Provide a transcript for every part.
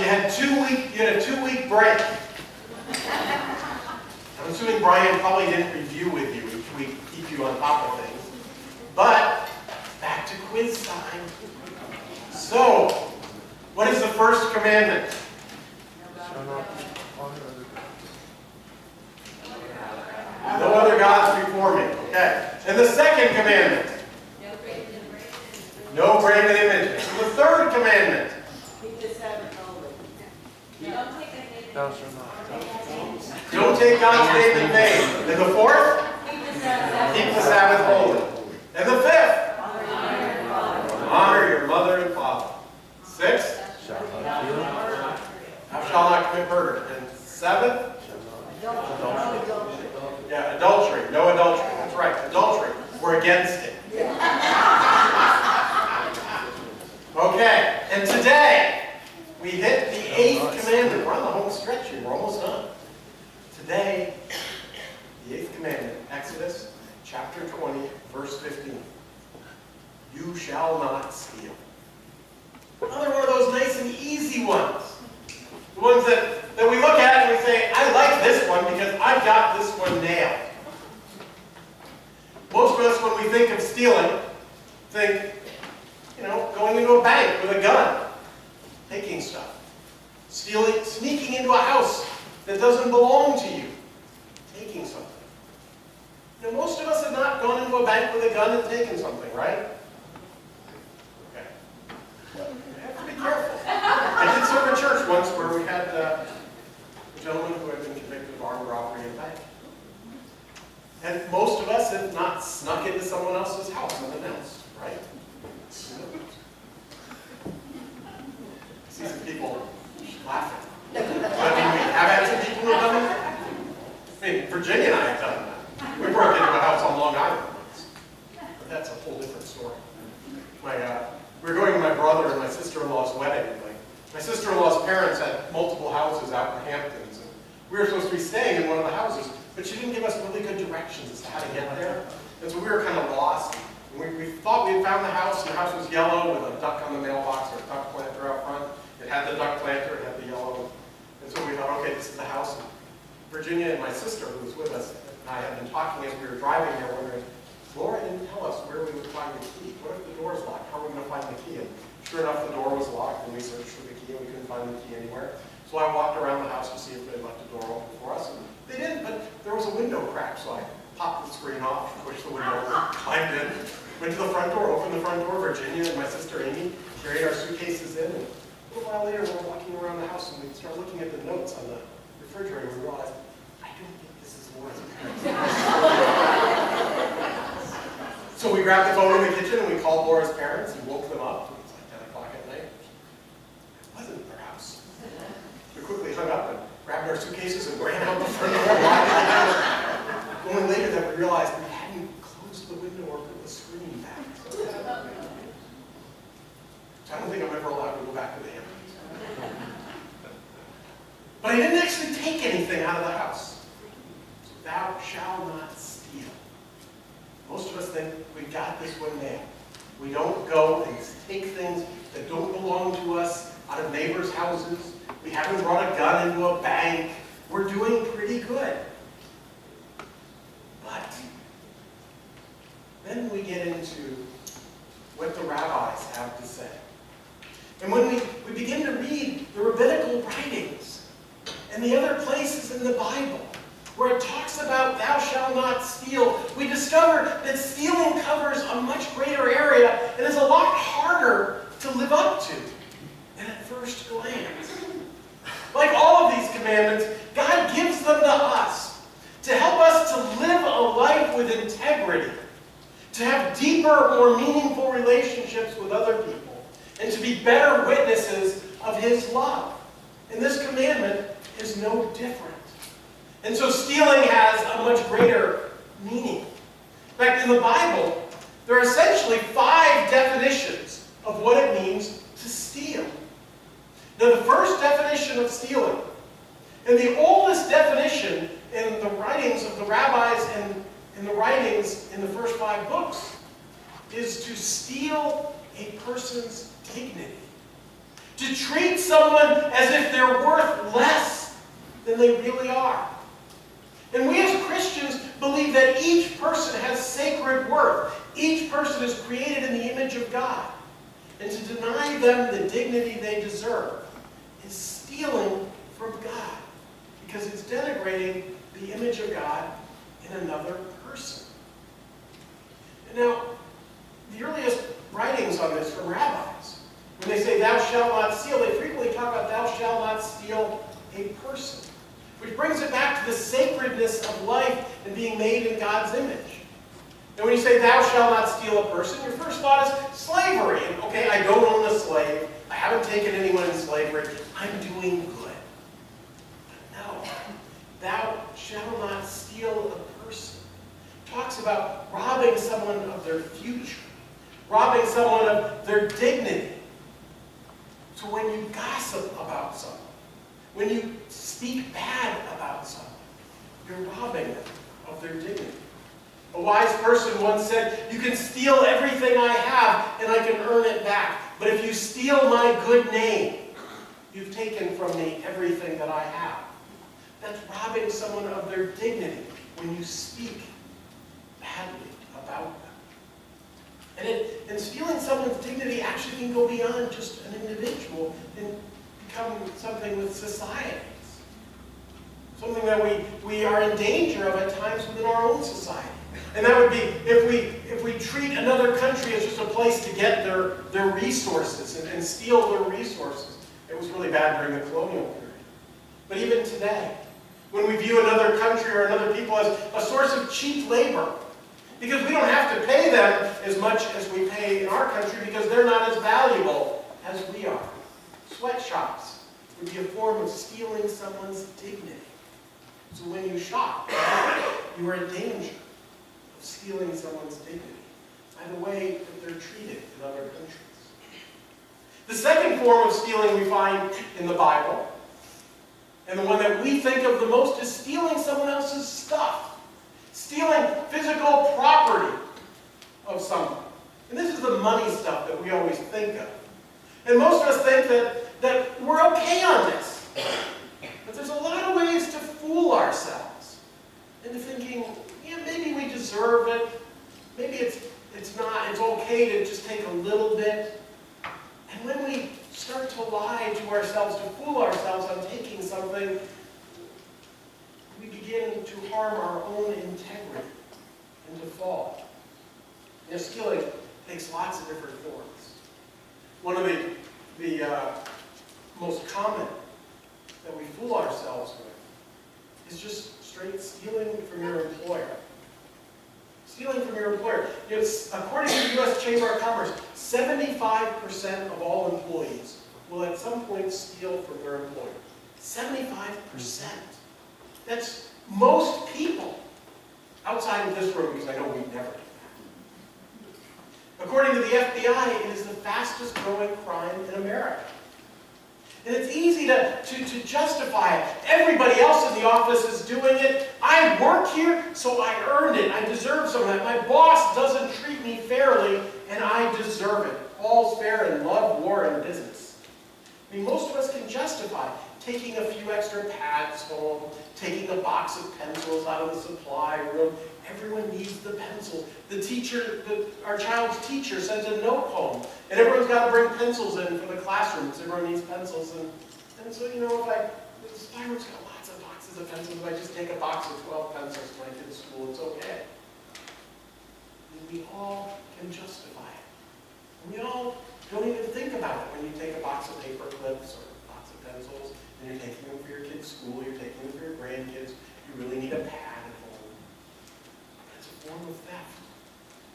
had a 2-week break. I'm assuming Brian probably didn't review with you each week, keep you on top of things. But back to quiz time. So, what is the first commandment? No other gods before me. Okay. And the second commandment? No graven images. And the third commandment? Keep the Sabbath holy. Don't take God's name in vain. And the fourth? Keep the Sabbath holy. And the fifth? Honor your mother and father. Sixth? Thou shalt not commit murder. And seventh? Yeah, adultery. No adultery. That's right. Adultery. We're against it. Okay. And today, we hit the 8th commandment. We're on the home stretch here. We're almost done. Today, the 8th commandment, Exodus chapter 20, verse 15. You shall not steal. Another one of those nice and easy ones. The ones that we look at and we say, I like this one because I've got this one nailed. Most of us, when we think of stealing, think, going into a bank with a gun, taking stuff. Stealing, sneaking into a house that doesn't belong to you, taking something. Most of us have not gone into a bank with a gun and taken something, right? Okay. You have to be careful. I did serve a church once where we had a gentleman who had been convicted of armed robbery in a bank. And most of us have not snuck into someone else's house unannounced, right? I see some people laughing. I mean, we have had some people who have done that. I mean, Virginia and I have done that. We broke into a house on Long Island once. But that's a whole different story. We were going to my brother and my sister-in-law's wedding. And my sister-in-law's parents had multiple houses out in the Hamptons. And we were supposed to be staying in one of the houses, but she didn't give us really good directions as to how to get there. And so we were kind of lost. And we thought we had found the house, and the house was yellow with a duck on the mailbox or a duck planter out front. It had the duck planter, it had the yellow. And so we thought, okay, this is the house. And Virginia and my sister, who was with us, and I had been talking as we were driving there, wondering, Laura didn't tell us where we would find the key. What if the door's locked? How are we going to find the key? And sure enough, the door was locked, and we searched for the key, and we couldn't find the key anywhere. So I walked around the house to see if they had left the door open for us, and they didn't, but there was a window crack, so I popped the screen off, pushed the window open, climbed in, went to the front door, opened the front door. Virginia and my sister Amy carried our suitcases in, and a little while later, we were walking around the house, and we started looking at the notes on the refrigerator, and we realized, I don't think this is Laura's parents' house. So we grabbed the phone in the kitchen, and we called Laura's parents, and woke them up. It was like 10 o'clock at night. It wasn't their house. We quickly hung up and grabbed our suitcases and ran out the front door. Only later that we realized we hadn't closed the window or put the screen back. So I don't think I'm ever allowed to go back to the Hamptons. But I didn't actually take anything out of the house. So thou shalt not steal. Most of us think we got this one nailed. We don't go and take things that don't belong to us out of neighbors' houses. We haven't brought a gun into a bank. We're doing pretty good. But then we get into what the rabbis have to say. And when we begin to read the rabbinical writings and the other places in the Bible where it talks about thou shalt not steal, we discover that stealing covers a much greater area and is a lot harder to live up to than at first glance. Like all of these commandments, God gives them to us to help us to live a life with integrity, to have deeper, more meaningful relationships with other people, and to be better witnesses of His love. And this commandment is no different. And so stealing has a much greater meaning. In fact, in the Bible, there are essentially 5 definitions of what it means to steal. Now, the first definition of stealing, and the oldest definition in the writings of the rabbis and in the writings in the first 5 books, is to steal a person's dignity. To treat someone as if they're worth less than they really are. And we as Christians believe that each person has sacred worth. Each person is created in the image of God. And to deny them the dignity they deserve is stealing from God, because it's denigrating the image of God in another person. And now, the earliest writings on this from rabbis, when they say thou shalt not steal, they frequently talk about thou shalt not steal a person, which brings it back to the sacredness of life and being made in God's image. And when you say thou shalt not steal a person, your first thought is slavery. And okay, I don't own a slave. I haven't taken anyone in slavery. I'm doing good. But no, thou shalt not steal a person. It talks about robbing someone of their future, robbing someone of their dignity. So when you gossip about someone, when you speak bad about someone, you're robbing them of their dignity. A wise person once said, you can steal everything I have and I can earn it back. But if you steal my good name, you've taken from me everything that I have. That's robbing someone of their dignity when you speak badly about them. And stealing someone's dignity actually can go beyond just an individual and become something with societies. Something that we are in danger of at times within our own society. And that would be if we treat another country as just a place to get their resources and steal their resources. It was really bad during the colonial period. But even today, when we view another country or another people as a source of cheap labor, because we don't have to pay them as much as we pay in our country because they're not as valuable as we are. Sweatshops would be a form of stealing someone's dignity. So when you shop, you are in danger of stealing someone's dignity by the way that they're treated in other countries. The second form of stealing we find in the Bible, and the one that we think of the most, is stealing someone else's stuff. Stealing physical property of someone. And this is the money stuff that we always think of. And most of us think that we're okay on this. But there's a lot of ways to fool ourselves into thinking, yeah, maybe we deserve it. Maybe it's not. It's okay to just take a little bit. And when we start to lie to ourselves, to fool ourselves on taking something, we begin to harm our own integrity and to fall. You know, stealing takes lots of different forms. One of the most common that we fool ourselves with is just straight stealing from your employer. Stealing from your employer. You know, according to the U.S. Chamber of Commerce, 75% of all employees will at some point steal from their employer. 75%. That's most people outside of this room, because I know we never do that. According to the FBI, it is the fastest growing crime in America. And it's easy to justify it. Everybody else in the office is doing it. I work here, so I earned it. I deserve some of that. My boss doesn't treat me fairly, and I deserve it. All's fair in love, war, and business. I mean, most of us can justify taking a few extra pads home, taking a box of pencils out of the supply room. Everyone needs the pencils. The teacher, our child's teacher sends a note home, and everyone's got to bring pencils in for the classroom because everyone needs pencils. And so, you know, if the supply room's got lots of boxes of pencils, if I just take a box of 12 pencils to my kid's school, it's okay. And we all can justify it. And we all don't even think about it when you take a box of paper clips or a box of pencils, and you're taking them for your kid's school, you're taking them for your grandkids, you really need a pad at home. It's a form of theft.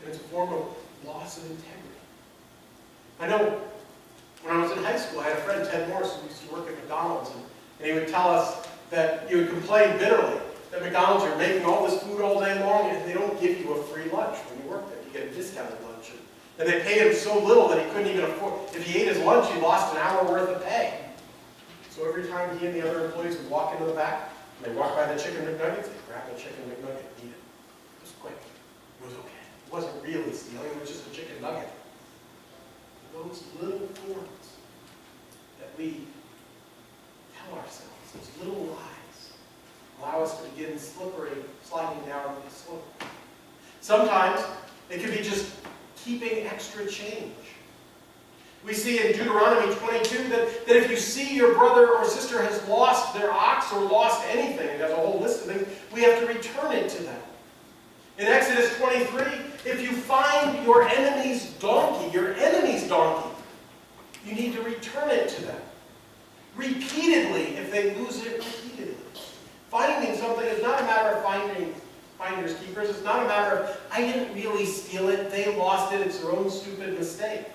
And it's a form of loss of integrity. I know when I was in high school, I had a friend, Ted Morris, who used to work at McDonald's, and he would tell us that he would complain bitterly that McDonald's are making all this food all day long and they don't give you a free lunch when you work there. You get a discounted lunch. And they paid him so little that he couldn't even afford. If he ate his lunch, he lost an hour worth of pay. So every time he and the other employees would walk into the back, and they walked by the chicken McNuggets, they'd grab a chicken McNugget and eat it. It was quick. It was okay. It wasn't really stealing, it was just a chicken nugget. Those little forms that we tell ourselves, those little lies, allow us to begin sliding down the slope. Sometimes it can be just keeping extra change. We see in Deuteronomy 22 that if you see your brother or sister has lost their ox or lost anything, and there's a whole list of things, we have to return it to them. In Exodus 23, if you find your enemy's donkey, you need to return it to them. Repeatedly, if they lose it repeatedly. Finding something is not a matter of finders keepers. It's not a matter of, I didn't really steal it, they lost it, it's their own stupid mistake.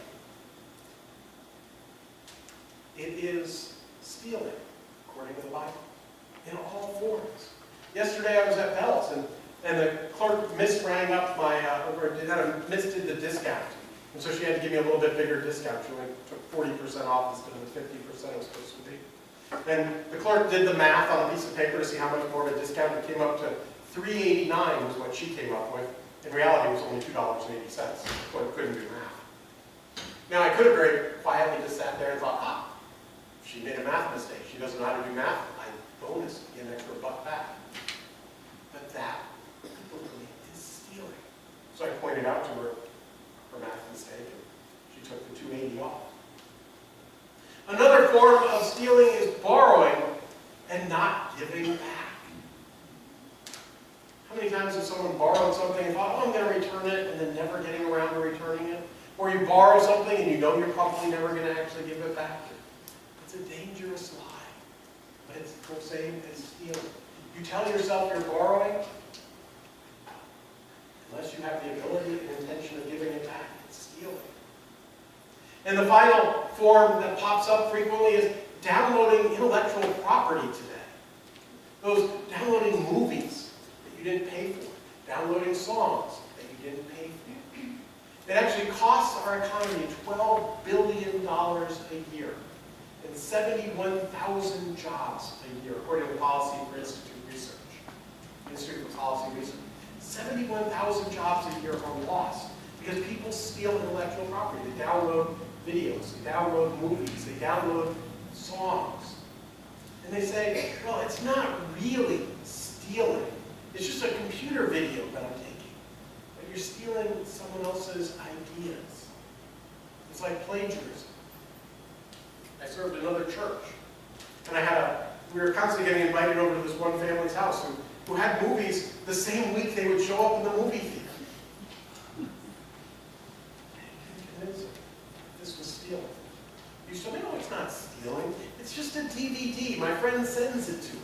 It is stealing, according to the Bible, in all forms. Yesterday I was at Bell's, and the clerk misrang up my, misdid the discount. And so she had to give me a little bit bigger discount. She only took 40% off instead of the 50% it was supposed to be. And the clerk did the math on a piece of paper to see how much more of a discount. It came up to $3.89 was what she came up with. In reality, it was only $2.80, so I couldn't do math. Now, I could have very quietly just sat there and thought, she made a math mistake. She doesn't know how to do math. Bonus, get an extra $1 back. But that, literally, is stealing. So I pointed out to her math mistake, and she took the $2.80 off. Another form of stealing is borrowing and not giving back. How many times has someone borrowed something and thought, I'm going to return it, and then never getting around to returning it? Or you borrow something and you know you're probably never going to actually give it back. It's a dangerous lie, but it's the same as stealing. You tell yourself you're borrowing, unless you have the ability and intention of giving it back, it's stealing. And the final form that pops up frequently is downloading intellectual property today. Those downloading movies that you didn't pay for, downloading songs that you didn't pay for. It actually costs our economy $12 billion a year and 71,000 jobs a year, according to Policy for Institute Research. Institute for Policy Research. 71,000 jobs a year are lost because people steal intellectual property. They download videos, they download movies, they download songs. And they say, well, it's not really stealing. It's just a computer video that I'm taking. But you're stealing someone else's ideas. It's like plagiarism. I served another church. And we were constantly getting invited over to this one family's house who had movies the same week they would show up in the movie theater. This was stealing. You said, no, it's not stealing. It's just a DVD. My friend sends it to me.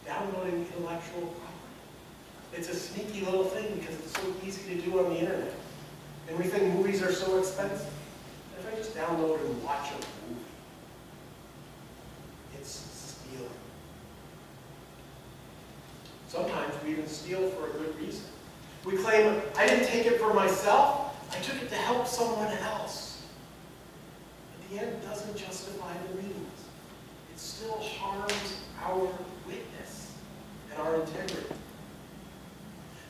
Downloading intellectual property. It's a sneaky little thing because it's so easy to do on the internet. And we think movies are so expensive. If I just download and watch a movie, it's stealing. Sometimes we even steal for a good reason. We claim, I didn't take it for myself, I took it to help someone else. But the end doesn't justify the means. It still harms our witness and our integrity.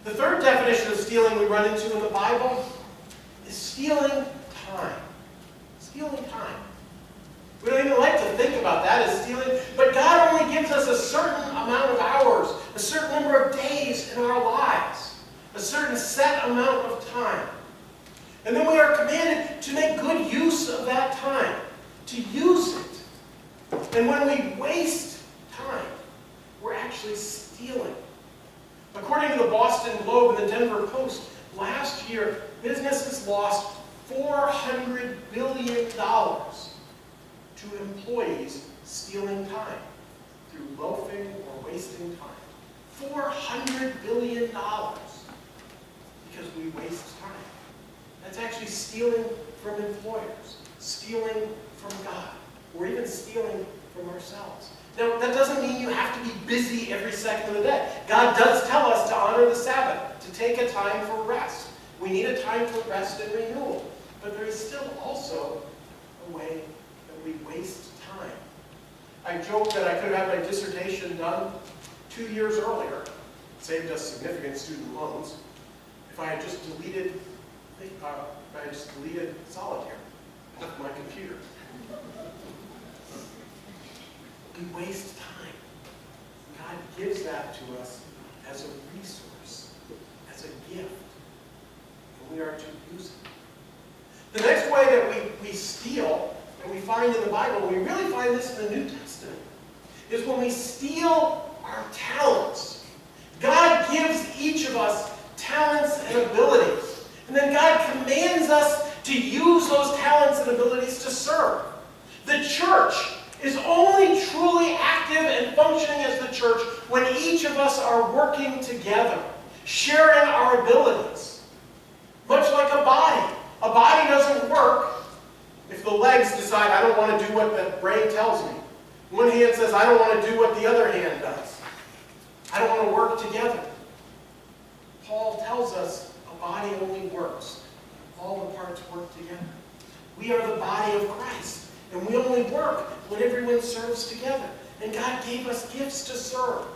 The third definition of stealing we run into in the Bible is stealing time. Stealing time. We don't even like to think about that as stealing, but God only gives us a certain amount of hours, a certain number of days in our lives, a certain set amount of time. And then we are commanded to make good use of that time, to use it. And when we waste time, we're actually stealing. According to the Boston Globe and the Denver Post, last year, businesses lost $400 billion to employees stealing time through loafing or wasting time. $400 billion because we waste time. That's actually stealing from employers, stealing from God, or even stealing from ourselves. Now, that doesn't mean you have to be busy every second of the day. God does tell us to honor the Sabbath, to take a time for rest. We need a time for rest and renewal. But there is still also a way that we waste time. I joke that I could have had my dissertation done 2 years earlier, saved us significant student loans, if I had just deleted solitaire. left my computer. We waste time. God gives that to us as a resource, as a gift, and we are to use it. The next way that we steal, and we find in the Bible, we really find this in the New Testament, is when we steal our talents. God gives each of us talents and abilities, and then God commands us to use those talents and abilities to serve. The church is only truly active and functioning as the church when each of us are working together, sharing our abilities. Much like a body. A body doesn't work if the legs decide, I don't want to do what the brain tells me. One hand says, I don't want to do what the other hand does. I don't want to work together. Paul tells us a body only works. All the parts work together. We are the body of Christ. And we only work when everyone serves together. And God gave us gifts to serve.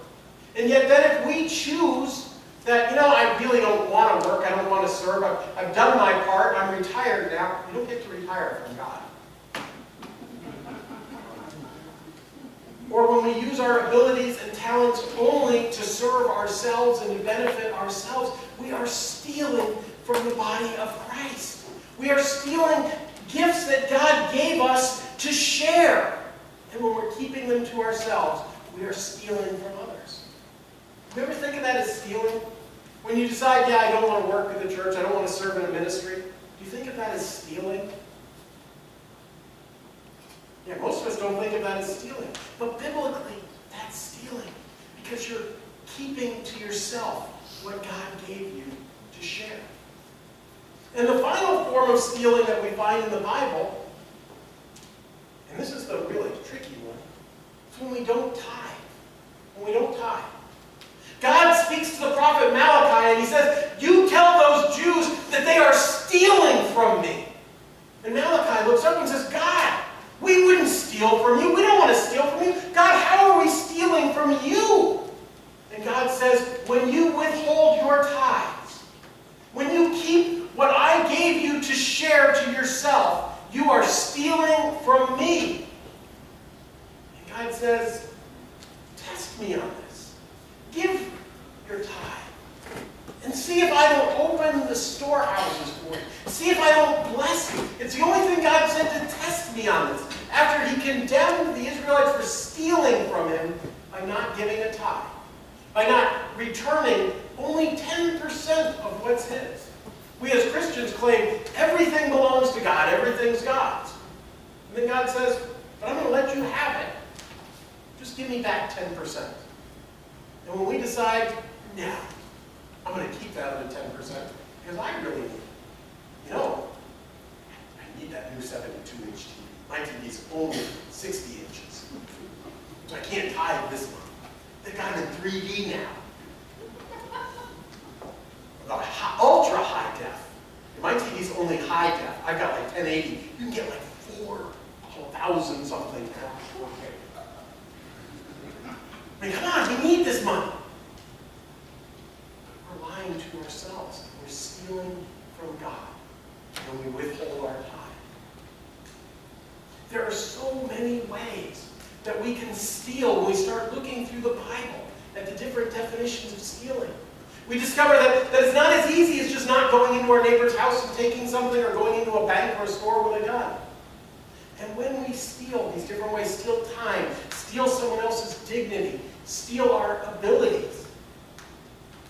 And yet then if we choose that, I really don't want to work, I don't want to serve, I've done my part, I'm retired now, you don't get to retire from God. Or when we use our abilities and talents only to serve ourselves and to benefit ourselves, we are stealing from the body of Christ. We are stealing gifts that God gave us to share. And when we're keeping them to ourselves, we are stealing from others. You ever think of that as stealing? When you decide, yeah, I don't want to work in the church, I don't want to serve in a ministry, do you think of that as stealing? Yeah, most of us don't think of that as stealing. But biblically, that's stealing. Because you're keeping to yourself what God gave you to share. And the final form of stealing that we find in the Bible, and this is the really tricky one, is when we don't tithe. When we don't tithe. God speaks to the prophet Malachi and he says, you tell those Jews that they are stealing from me. And Malachi looks up and says, God, we wouldn't steal from you. We don't want to steal from you. God, how are we stealing from you? And God says, when you withhold your tithes, when you keep what I gave you to share to yourself, you are stealing from me. And God says, test me on this. Give your tithe. And see if I don't open the storehouses for you. See if I don't bless you. It's the only thing God said to test me on this. After he condemned the Israelites for stealing from him by not giving a tithe. By not returning only 10% of what's his. We as Christians claim everything belongs to God. Everything's God's. And then God says, but I'm going to let you have it. Just give me back 10%. And when we decide, no, I'm going to keep that other 10% because I really need it. I need that new 72-inch TV. My TV is only 60 inches. So I can't tithe this month. They've got it in 3D now. Ultra high def. My TV's only high def. I've got like 1080. You can get like 4,000 something now. I mean, come on, we need this money. We're lying to ourselves. We're stealing from God when we withhold our tithe. There are so many ways that we can steal when we start looking through the Bible at the different definitions of stealing. We discover that it's not as easy as just not going into our neighbor's house and taking something or going into a bank or a store with a gun. And when we steal these different ways, steal time, steal someone else's dignity, steal our abilities,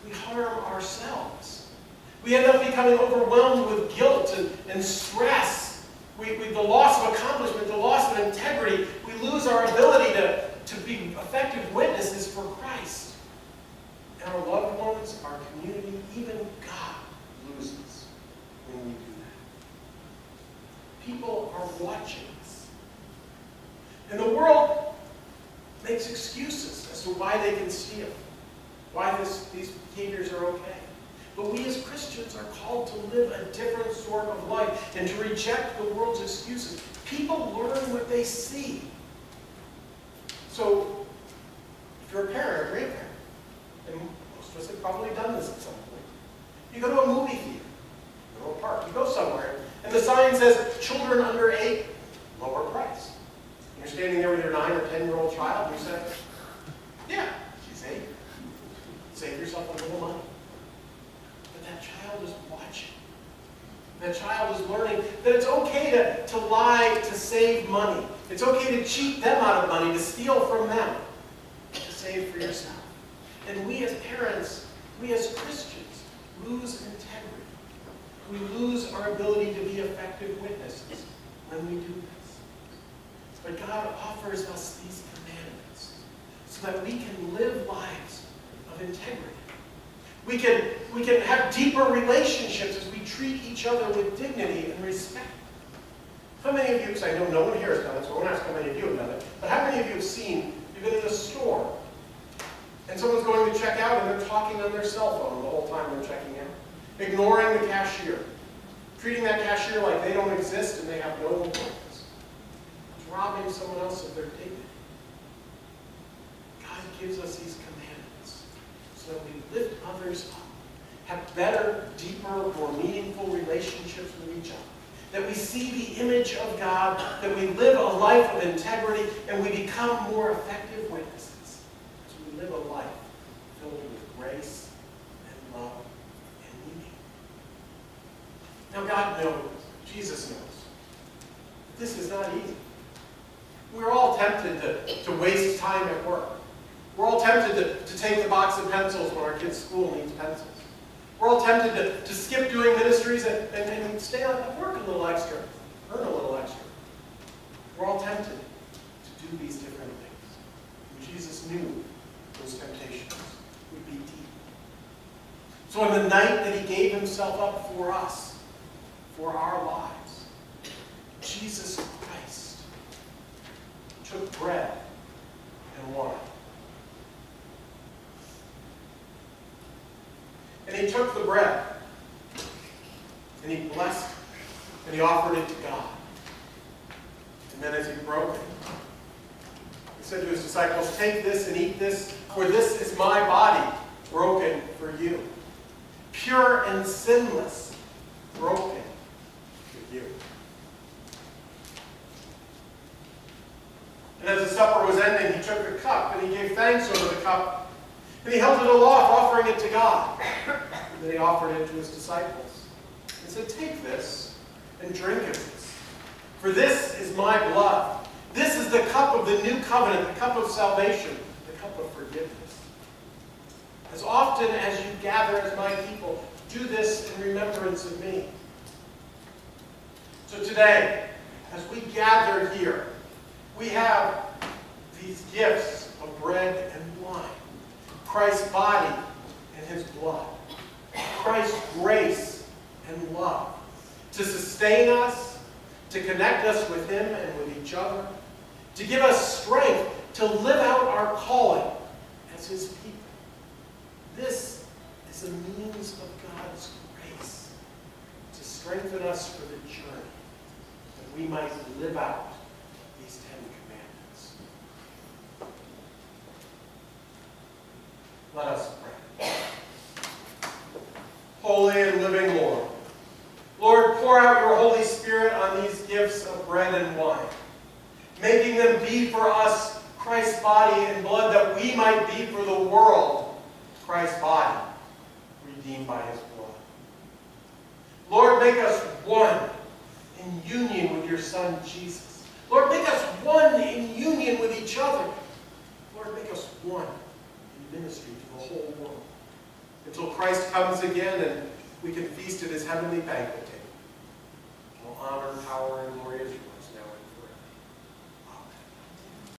we harm ourselves. We end up becoming overwhelmed with guilt and stress. The loss of accomplishment, the loss of integrity, we lose our ability to be effective witnesses for Christ. And our loved ones, our community, even God loses when we do that. People are watching us. And the world makes excuses as to why they can steal, why these behaviors are okay. But we as Christians are called to live a different sort of life and to reject the world's excuses. People learn what they see. So, if you're a parent or a grandparent, and most of us have probably done this at some point, you go to a movie theater, you go to a park, you go somewhere, and the sign says, children under age You're standing there with your 9 or 10-year-old child, and you say, yeah, she's 8. Save yourself a little money. But that child is watching. That child is learning that it's okay to lie to save money. It's okay to cheat them out of money, to steal from them, to save for yourself. And we as parents, we as Christians, lose integrity. We lose our ability to be effective witnesses when we do this. But God offers us these commandments so that we can live lives of integrity. We can have deeper relationships as we treat each other with dignity and respect. How many of you, because I know no one here has done it, so I won't ask how many of you have done it, but how many of you have seen, you've been in a store, and someone's going to check out and they're talking on their cell phone the whole time they're checking out, ignoring the cashier, treating that cashier like they don't exist and they have no importance. It's robbing someone else of their dignity. God gives us these commandments so that we lift others up, have better, deeper, more meaningful relationships with each other, that we see the image of God, that we live a life of integrity, and we become more effective witnesses as we live a life filled with grace and love and meaning. Now God knows, Jesus knows, that this is not easy. We're all tempted to waste time at work. We're all tempted to take the box of pencils when our kids' school needs pencils. We're all tempted to skip doing ministries and stay at work a little extra, earn a little extra. We're all tempted to do these different things. And Jesus knew those temptations would be deep. So on the night that he gave himself up for us, for our lives, Jesus Christ took bread and wine. And he took the bread, and he blessed it, and he offered it to God. And then as he broke it, he said to his disciples, take this and eat this, for this is my body broken for you. Pure and sinless, broken for you. And as the supper was ending, he took the cup, and he gave thanks over the cup, and he held it aloft, offering it to God. And then he offered it to his disciples. He said, take this and drink of this. For this is my blood. This is the cup of the new covenant, the cup of salvation, the cup of forgiveness. As often as you gather as my people, do this in remembrance of me. So today, as we gather here, we have these gifts of bread and wine. Christ's body and his blood. Christ's grace and love. To sustain us, to connect us with him and with each other. To give us strength to live out our calling as his people. This is a means of God's grace to strengthen us for the journey, that we might live out these 10 commandments. Let us pray. Holy and living Lord, Lord, pour out your Holy Spirit on these gifts of bread and wine, making them be for us Christ's body and blood, that we might be for the world Christ's body, redeemed by his blood. Lord, make us one in union with your Son, Jesus. Lord, make us one in union with each other. Lord, make us one in ministry to the whole world, until Christ comes again and we can feast at his heavenly banquet table.